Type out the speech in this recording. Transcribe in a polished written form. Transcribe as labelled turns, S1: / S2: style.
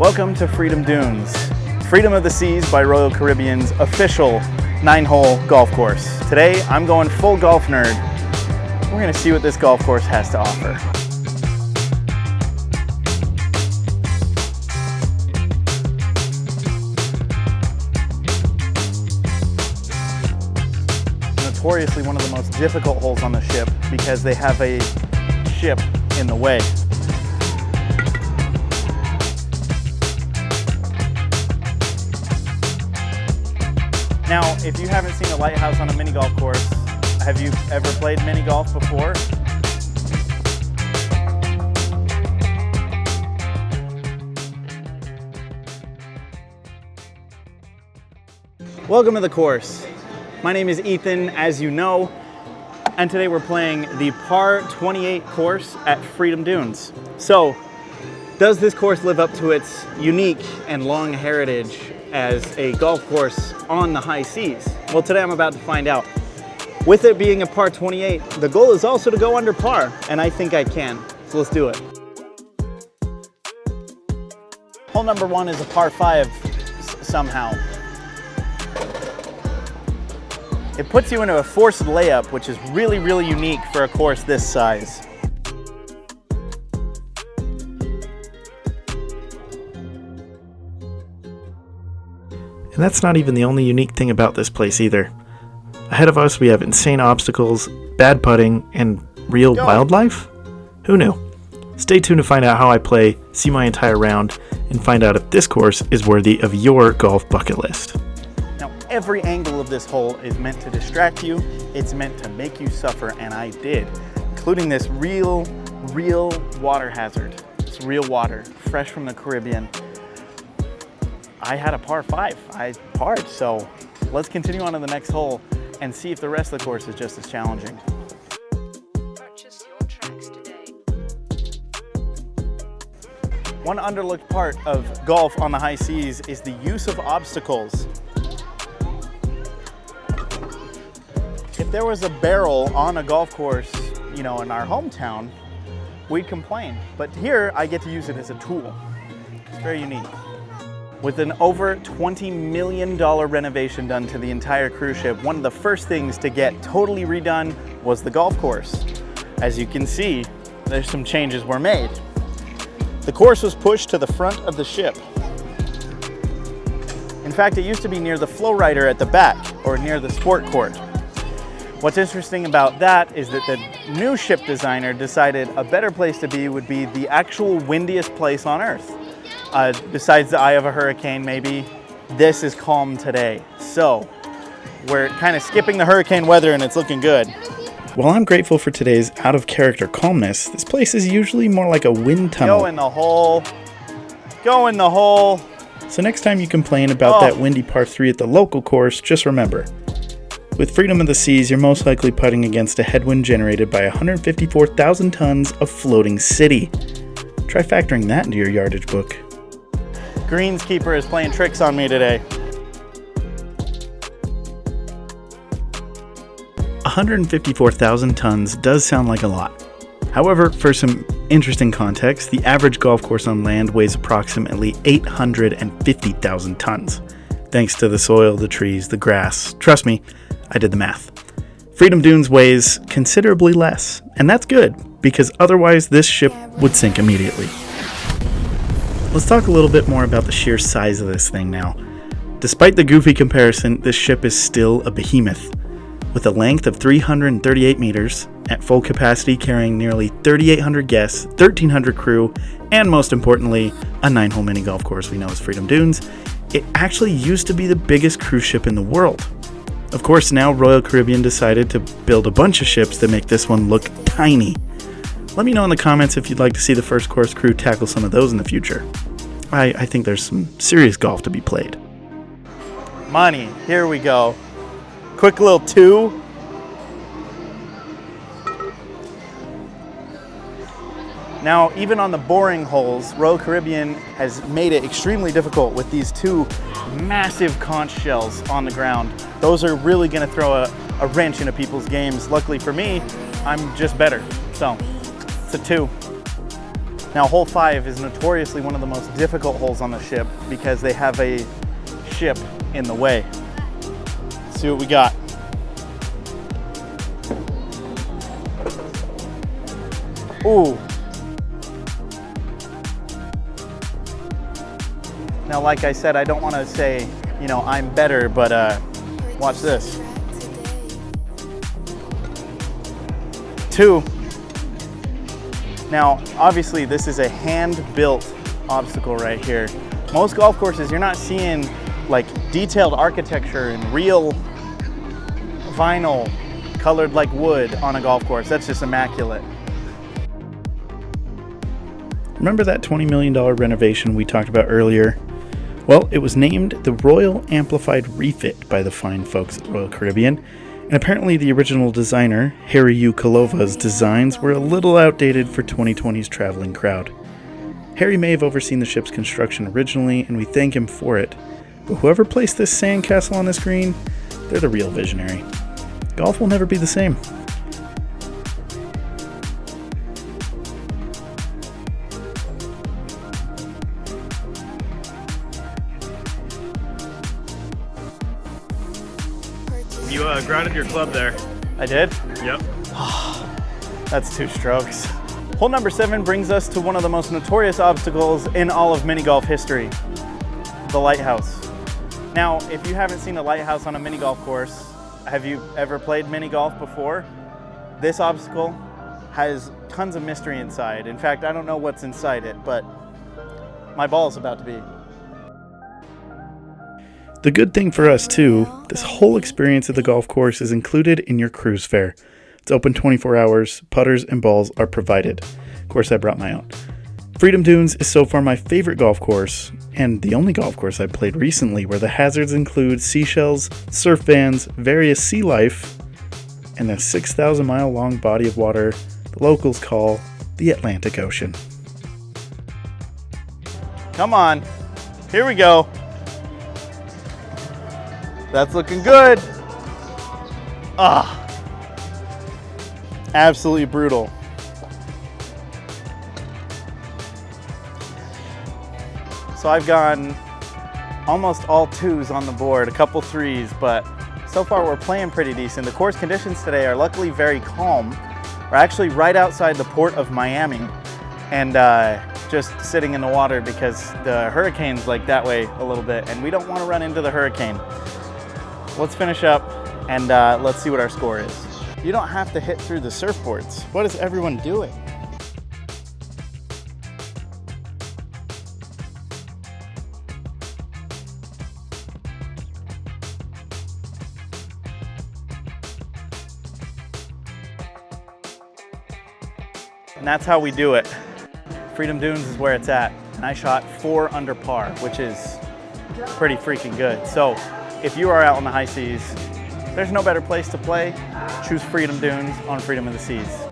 S1: Welcome to Freedom Dunes, Freedom of the Seas by Royal Caribbean's official 9-hole golf course. Today, I'm going full golf nerd. We're gonna see what this golf course has to offer. Notoriously one of the most difficult holes on the ship because they have a ship in the way. Now, if you haven't seen a lighthouse on a mini golf course, have you ever played mini golf before? Welcome to the course. My name is Ethan, as you know, and today we're playing the par 28 course at Freedom Dunes. So, does this course live up to its unique and long heritage as a golf course on the high seas? Well, today I'm about to find out. With it being a par 28, the goal is also to go under par, and I think I can. So let's do it. Hole number 1 is a par 5 somehow. It puts you into a forced layup, which is really, really unique for a course this size.
S2: And that's not even the only unique thing about this place either. Ahead of us we have insane obstacles, bad putting, and real wildlife? Who knew? Stay tuned to find out how I play, see my entire round, and find out if this course is worthy of your golf bucket list.
S1: Now, every angle of this hole is meant to distract you, it's meant to make you suffer, and I did, including this real water hazard. It's real water, fresh from the Caribbean. I had a par 5, I parred, so let's continue on to the next hole and see if the rest of the course is just as challenging.
S3: Purchase your tracks today.
S1: One underlooked part of golf on the high seas is the use of obstacles. If there was a barrel on a golf course, you know, in our hometown, we'd complain. But here, I get to use it as a tool. It's very unique. With an over $20 million renovation done to the entire cruise ship, one of the first things to get totally redone was the golf course. As you can see, there's some changes were made. The course was pushed to the front of the ship. In fact, it used to be near the flow rider at the back, or near the sport court. What's interesting about that is that the new ship designer decided a better place to be would be the actual windiest place on Earth. Besides the eye of a hurricane, maybe, this is calm today. So, we're kind of skipping the hurricane weather and it's looking good.
S2: While I'm grateful for today's out-of-character calmness, this place is usually more like a wind tunnel.
S1: Go in the hole. Go in the hole.
S2: So next time you complain about that windy par 3 at the local course, just remember, with Freedom of the Seas, you're most likely putting against a headwind generated by 154,000 tons of floating city. Try factoring that into your yardage book.
S1: Greenskeeper is playing tricks on me today.
S2: 154,000 tons does sound like a lot. However, for some interesting context, the average golf course on land weighs approximately 850,000 tons. Thanks to the soil, the trees, the grass. Trust me, I did the math. Freedom Dunes weighs considerably less, and that's good, because otherwise this ship would sink immediately. Let's talk a little bit more about the sheer size of this thing now. Despite the goofy comparison, this ship is still a behemoth. With a length of 338 meters, at full capacity carrying nearly 3,800 guests, 1,300 crew, and most importantly, a 9-hole mini golf course we know as Freedom Dunes, it actually used to be the biggest cruise ship in the world. Of course, now Royal Caribbean decided to build a bunch of ships that make this one look tiny. Let me know in the comments if you'd like to see the first course crew tackle some of those in the future. I think there's some serious golf to be played.
S1: Money, here we go. Quick little 2. Now, even on the boring holes, Royal Caribbean has made it extremely difficult with these 2 massive conch shells on the ground. Those are really gonna throw a wrench into people's games. Luckily for me, I'm just better. So, it's a 2. Now hole 5 is notoriously one of the most difficult holes on the ship because they have a ship in the way. Let's see what we got. Ooh. Now, like I said, I don't want to say, you know, I'm better, but watch this. 2. Now, obviously, this is a hand-built obstacle right here. Most golf courses, you're not seeing like detailed architecture and real vinyl colored like wood on a golf course. That's just immaculate.
S2: Remember that $20 million renovation we talked about earlier? Well, it was named the Royal Amplified Refit by the fine folks at Royal Caribbean, and apparently the original designer, Harri Kulovaara's designs were a little outdated for 2020's traveling crowd. Harri may have overseen the ship's construction originally, and we thank him for it, but whoever placed this sandcastle on this green, they're the real visionary. Golf will never be the same.
S4: You grounded your club there.
S1: I did?
S4: Yep.
S1: That's 2 strokes. Hole number 7 brings us to one of the most notorious obstacles in all of mini golf history, the lighthouse. Now, if you haven't seen a lighthouse on a mini golf course, have you ever played mini golf before? This obstacle has tons of mystery inside. In fact, I don't know what's inside it, but my ball's about to be.
S2: The good thing for us too, this whole experience at the golf course is included in your cruise fare. It's open 24 hours, putters and balls are provided. Of course, I brought my own. Freedom Dunes is so far my favorite golf course, and the only golf course I've played recently where the hazards include seashells, surf vans, various sea life, and a 6,000 mile long body of water the locals call the Atlantic Ocean.
S1: Come on, here we go. That's looking good. Ah, absolutely brutal. So I've gone almost all 2s on the board, a couple 3s, but so far we're playing pretty decent. The course conditions today are luckily very calm. We're actually right outside the port of Miami and just sitting in the water because the hurricane's like that way a little bit and we don't want to run into the hurricane. Let's finish up and let's see what our score is. You don't have to hit through the surfboards. What is everyone doing? And that's how we do it. Freedom Dunes is where it's at. And I shot 4 under par, which is pretty freaking good. So if you are out on the high seas, there's no better place to play. Choose Freedom Dunes on Freedom of the Seas.